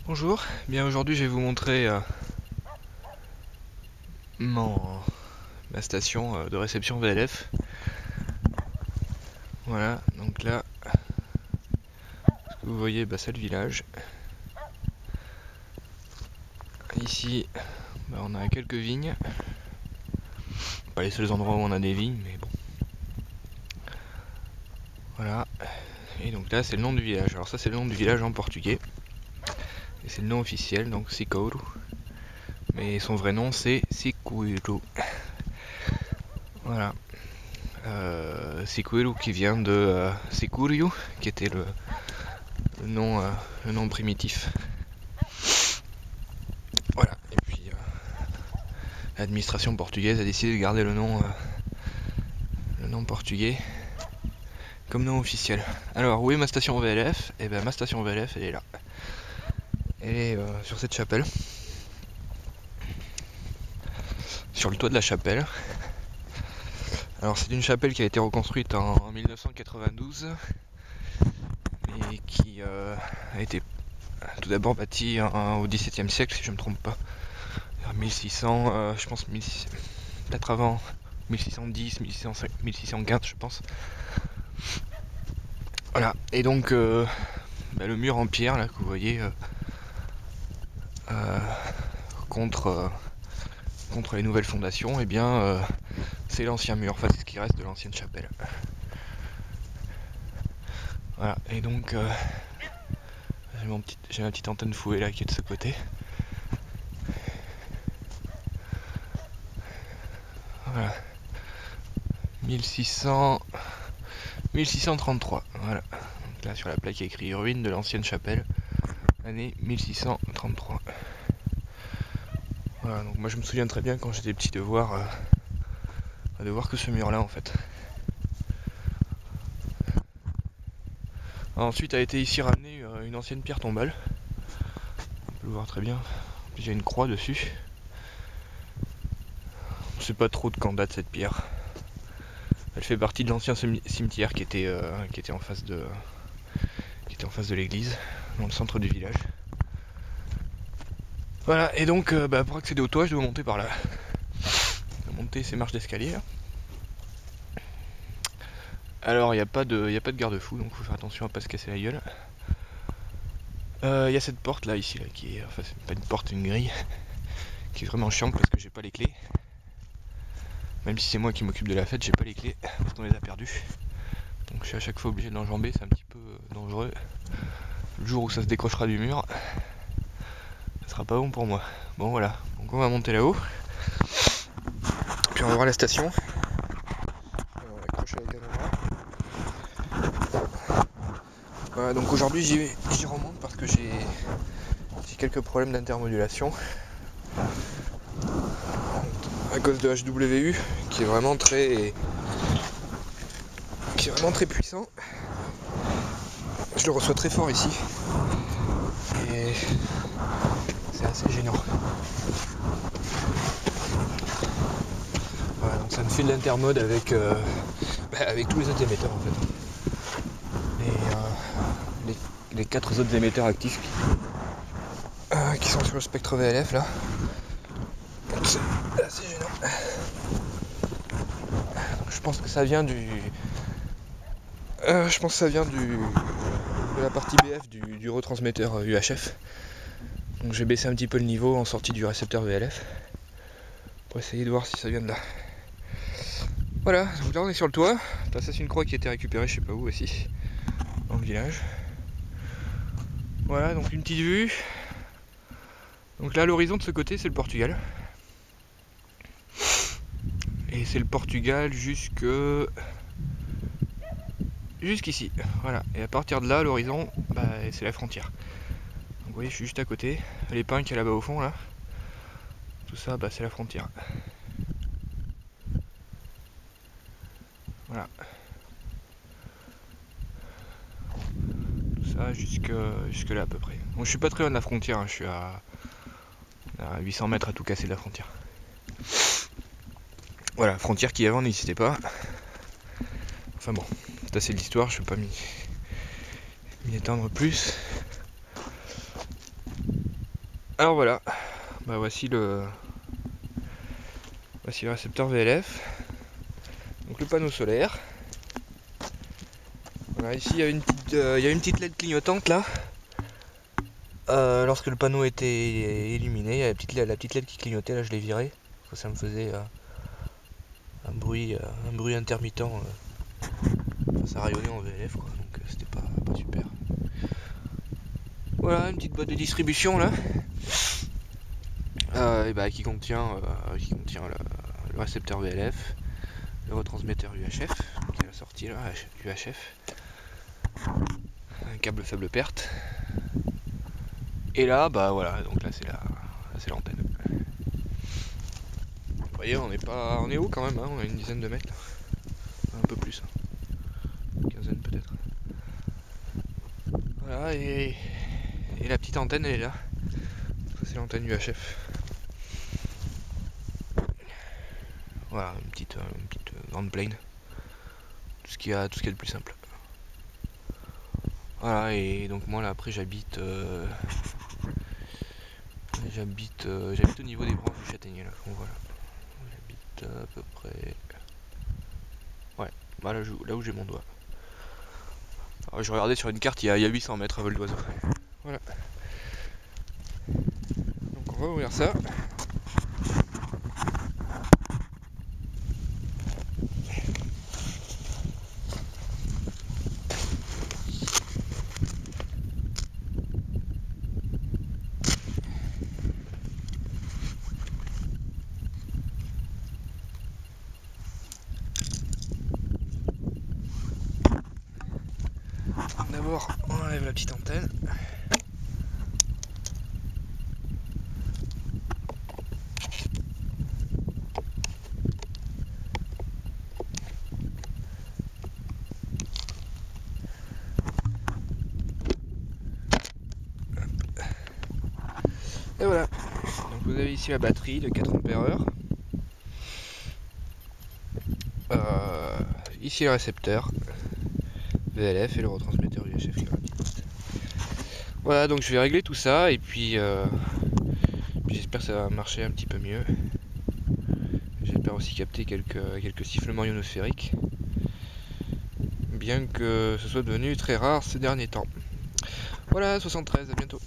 Bonjour, bien aujourd'hui je vais vous montrer ma station de réception VLF. Voilà, donc là, ce que vous voyez, c'est le village. Ici, on a quelques vignes. Pas les seuls endroits où on a des vignes, mais bon. Voilà, et donc là c'est le nom du village. Alors ça c'est le nom du village en portugais. Et c'est le nom officiel, donc Sicouro. Mais son vrai nom c'est Sicuiro. Voilà. Sicuiro qui vient de Sicurio, qui était le nom primitif. Voilà, et puis l'administration portugaise a décidé de garder le nom portugais comme nom officiel. Alors, où est ma station VLF? Eh bien, ma station VLF, elle est là. Elle est sur cette chapelle. Sur le toit de la chapelle. Alors, c'est une chapelle qui a été reconstruite en 1992 et qui a été tout d'abord bâtie au XVIIe siècle, si je ne me trompe pas. Vers 1600, je pense, peut-être avant 1610, 1615, je pense. Voilà, et donc le mur en pierre là que vous voyez contre les nouvelles fondations, et bien c'est l'ancien mur, enfin c'est ce qui reste de l'ancienne chapelle. Voilà, et donc j'ai ma petite antenne fouet là qui est de ce côté. Voilà. 1633, voilà. Donc là sur la plaque il y a écrit ruine de l'ancienne chapelle, année 1633. Voilà, donc moi je me souviens très bien quand j'étais petit de voir que ce mur là en fait. Ensuite a été ici ramenée une ancienne pierre tombale. On peut le voir très bien. Il y a une croix dessus. On ne sait pas trop de quand date cette pierre. Elle fait partie de l'ancien cimetière qui était en face de l'église, dans le centre du village. Voilà, et donc pour accéder au toit, je dois monter par là. Je dois monter ces marches d'escalier là. Alors il n'y a pas de garde-fou, donc il faut faire attention à pas se casser la gueule. Il y a cette porte là ici là, qui est, enfin c'est pas une porte, une grille, qui est vraiment chiante parce que j'ai pas les clés. Même si c'est moi qui m'occupe de la fête, j'ai pas les clés parce qu'on les a perdues. Donc je suis à chaque fois obligé de l'enjamber, c'est un petit peu dangereux. Le jour où ça se décrochera du mur, ça sera pas bon pour moi. Bon voilà, donc on va monter là-haut. Puis on va voir la station. On va accrocher avec un endroit. Voilà, donc aujourd'hui j'y remonte parce que j'ai quelques problèmes d'intermodulation. À cause de HWU qui est vraiment très puissant. Je le reçois très fort ici. Et c'est assez gênant. Voilà, donc ça me file l'intermode avec tous les autres émetteurs en fait. Les 4 autres émetteurs actifs qui sont sur le spectre VLF là. Donc c'est assez gênant. Je pense que ça vient de la partie BF du retransmetteur UHF. Donc j'ai baissé un petit peu le niveau en sortie du récepteur VLF pour essayer de voir si ça vient de là. Voilà, donc là on est sur le toit. Ça c'est une croix qui a été récupérée je sais pas où aussi, dans le village. Voilà, donc une petite vue. Donc là à l'horizon de ce côté c'est le Portugal. Et c'est le Portugal jusqu'ici. Voilà, et à partir de là, l'horizon, c'est la frontière. Donc vous voyez, je suis juste à côté. Les pins qu'il y a là-bas au fond, là. Tout ça, c'est la frontière. Voilà. Tout ça jusque là à peu près. Bon, je suis pas très loin de la frontière, hein. Je suis à 800 mètres à tout casser de la frontière. Voilà, frontière qui avant n'existait pas. Enfin bon, c'est assez l'histoire, je ne vais pas m'y étendre plus. Alors voilà, bah voici le récepteur VLF, donc le panneau solaire. Voilà, ici il y a une petite LED clignotante là. Lorsque le panneau était illuminé, il y a la petite LED qui clignotait, là je l'ai virée, parce que ça me faisait un bruit intermittent, ça rayonnait en VLF quoi, donc c'était pas super. Voilà, une petite boîte de distribution là, et bah, qui contient le récepteur VLF, le retransmetteur UHF, qui est la sortie là, UHF, un câble faible perte. Et là, bah voilà, donc là c'est l'antenne. Vous voyez, on est haut quand même, hein, on a une dizaine de mètres, là. Un peu plus, hein. Une quinzaine peut-être. Voilà, et la petite antenne elle est là. Ça c'est l'antenne UHF. Voilà, une petite grande plane. Tout ce qu'il y a de plus simple. Voilà, et donc moi là après j'habite au niveau des branches du châtaignier là. Donc, voilà. J'habite à peu près. Ouais, bah, là où j'ai mon doigt. Alors, je regardais sur une carte, il y a 800 mètres à vol d'oiseau. Voilà. Donc on va ouvrir ça. D'abord, on enlève la petite antenne. Et voilà. Donc vous avez ici la batterie de 4 Ah. Ici le récepteur VLF et le retransmetteur UHF. Voilà, donc je vais régler tout ça et puis j'espère que ça va marcher un petit peu mieux. J'espère aussi capter quelques sifflements ionosphériques, bien que ce soit devenu très rare ces derniers temps. Voilà, 73, à bientôt.